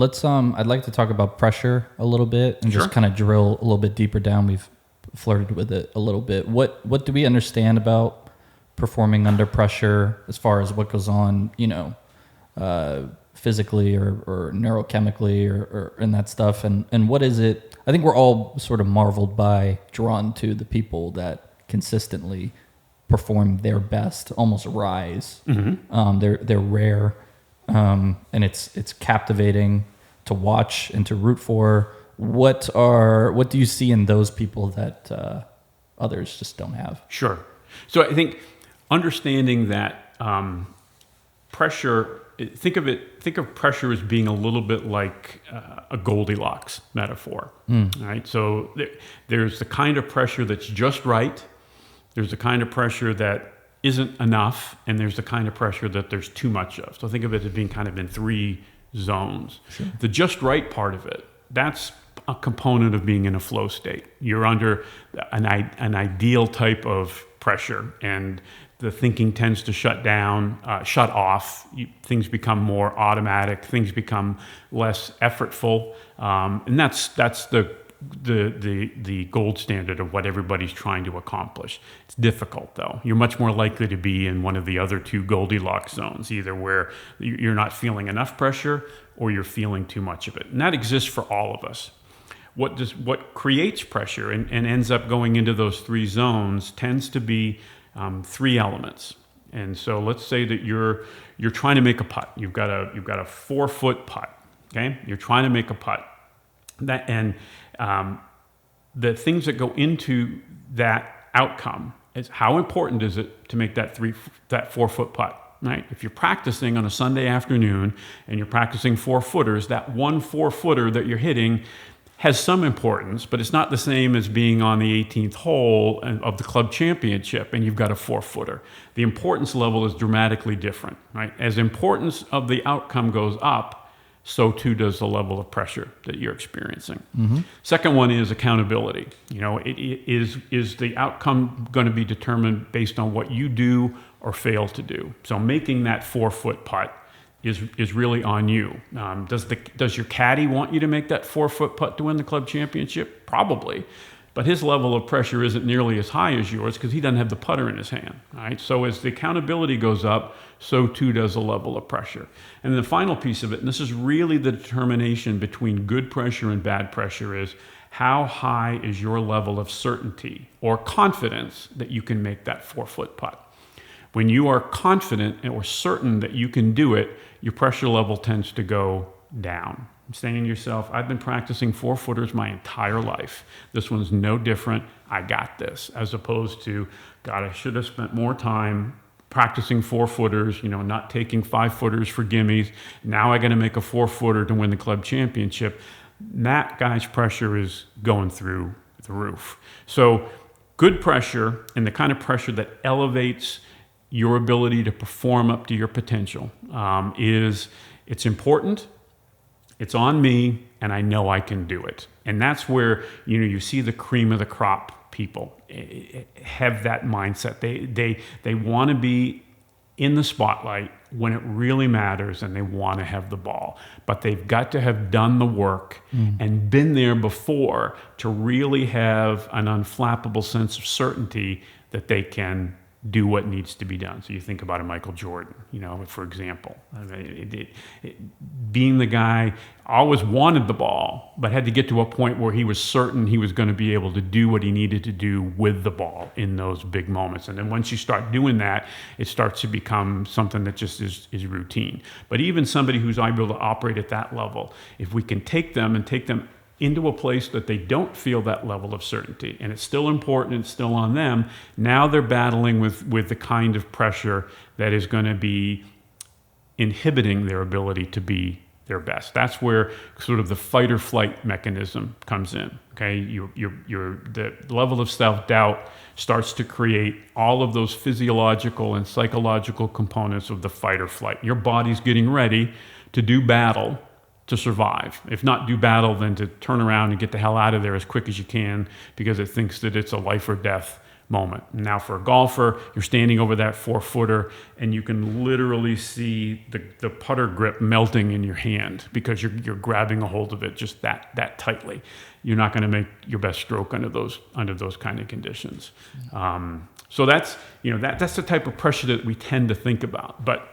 I'd like to talk about pressure a little bit and Sure. just kind of drill a little bit deeper down. We've flirted with it a little bit. What do we understand about performing under pressure as far as what goes on, physically or neurochemically or in that stuff? And what is it? I think we're all sort of drawn to the people that consistently perform their best, almost rise. Mm-hmm. They're rare, and it's captivating to watch and to root for. What do you see in those people that others just don't have? Sure. So I think understanding that pressure. Think of pressure as being a little bit like a Goldilocks metaphor. Right? So there's the kind of pressure that's just right. There's the kind of pressure that isn't enough, and there's the kind of pressure that there's too much of. So think of it as being kind of in three zones. Sure. The just right part of it, that's a component of being in a flow state. You're under an ideal type of pressure, and the thinking tends to shut off. Things become more automatic. Things become less effortful, and that's the gold standard of what everybody's trying to accomplish. It's difficult, though. You're much more likely to be in one of the other two Goldilocks zones, either where you're not feeling enough pressure or you're feeling too much of it, and that exists for all of us. What creates pressure and ends up going into those three zones tends to be three elements. And so let's say that you're trying to make a putt. You've got a 4-foot putt. Okay, you're trying to make a putt. The things that go into that outcome is how important is it to make that 4-foot putt. Right? If you're practicing on a Sunday afternoon and you're practicing 4-footers, that 1 4-footer that you're hitting has some importance, but it's not the same as being on the 18th hole of the club championship and you've got a 4-footer. The importance level is dramatically different, right? As importance of the outcome goes up, so too does the level of pressure that you're experiencing. Mm-hmm. Second one is accountability. Is the outcome going to be determined based on what you do or fail to do? So making that 4-foot putt is really on you. Does your caddy want you to make that 4-foot putt to win the club championship? Probably, but his level of pressure isn't nearly as high as yours because he doesn't have the putter in his hand. Right? So as the accountability goes up, so too does the level of pressure. And the final piece of it, and this is really the determination between good pressure and bad pressure, is how high is your level of certainty or confidence that you can make that 4-foot putt. When you are confident or certain that you can do it, your pressure level tends to go down. I'm saying to yourself, I've been practicing 4-footers my entire life. This one's no different. I got this. As opposed to, God, I should have spent more time practicing 4-footers, not taking 5-footers for gimmies. Now I got to make a 4-footer to win the club championship. That guy's pressure is going through the roof. So good pressure and the kind of pressure that elevates your ability to perform up to your potential it's important, it's on me, and I know I can do it. And that's where you see the cream of the crop people have that mindset. They want to be in the spotlight when it really matters, and they want to have the ball. But they've got to have done the work and been there before to really have an unflappable sense of certainty that they can do what needs to be done. So you think about a Michael Jordan, for example. Being the guy, always wanted the ball, but had to get to a point where he was certain he was going to be able to do what he needed to do with the ball in those big moments. And then once you start doing that, it starts to become something that just is routine. But even somebody who's able to operate at that level, if we can take them into a place that they don't feel that level of certainty, and it's still important, it's still on them, now they're battling with the kind of pressure that is going to be inhibiting their ability to be their best. That's where sort of the fight or flight mechanism comes in. Okay, the level of self-doubt starts to create all of those physiological and psychological components of the fight or flight. Your body's getting ready to do battle to survive. If not do battle, then to turn around and get the hell out of there as quick as you can because it thinks that it's a life or death moment. Now for a golfer, you're standing over that 4-footer and you can literally see the putter grip melting in your hand because you're grabbing a hold of it just that tightly. You're not going to make your best stroke under those kind of conditions. So that's the type of pressure that we tend to think about. But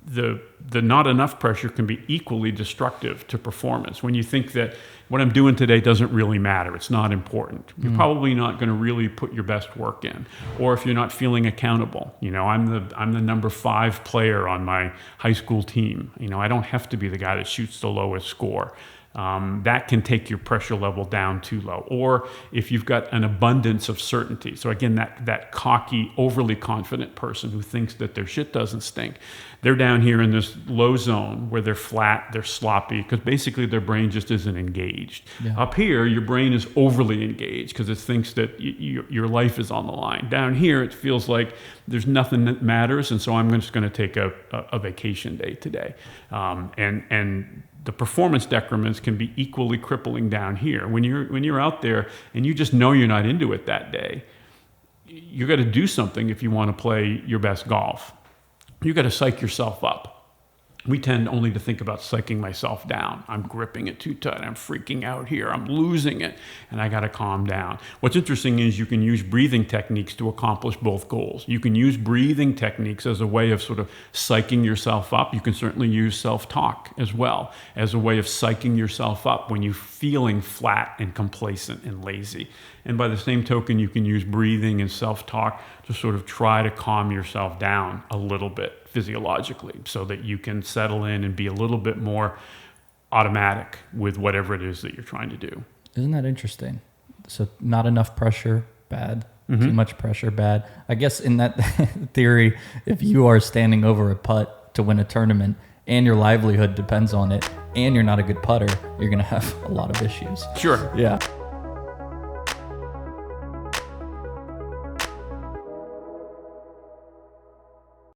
the not enough pressure can be equally destructive to performance. When you think that what I'm doing today doesn't really matter, it's not important, you're probably not going to really put your best work in. Or if you're not feeling accountable, I'm the number 5 player on my high school team. I don't have to be the guy that shoots the lowest score. That can take your pressure level down too low. Or if you've got an abundance of certainty. So again, that cocky, overly confident person who thinks that their shit doesn't stink. They're down here in this low zone where they're flat, they're sloppy, because basically their brain just isn't engaged. Yeah. Up here, your brain is overly engaged because it thinks that your life is on the line. Down here, it feels like there's nothing that matters, and so I'm just going to take a vacation day today. And the performance decrements can be equally crippling down here. When you're out there and you just know you're not into it that day, you got to do something if you want to play your best golf. You got to psych yourself up. We tend only to think about psyching myself down. I'm gripping it too tight. I'm freaking out here. I'm losing it, and I got to calm down. What's interesting is you can use breathing techniques to accomplish both goals. You can use breathing techniques as a way of sort of psyching yourself up. You can certainly use self-talk as well as a way of psyching yourself up when you're feeling flat and complacent and lazy. And by the same token, you can use breathing and self-talk to sort of try to calm yourself down a little bit physiologically so that you can settle in and be a little bit more automatic with whatever it is that you're trying to do. Isn't that interesting? So not enough pressure, bad. Too much pressure, bad. I guess in that theory, if you are standing over a putt to win a tournament and your livelihood depends on it and you're not a good putter, you're going to have a lot of issues. Sure. Yeah.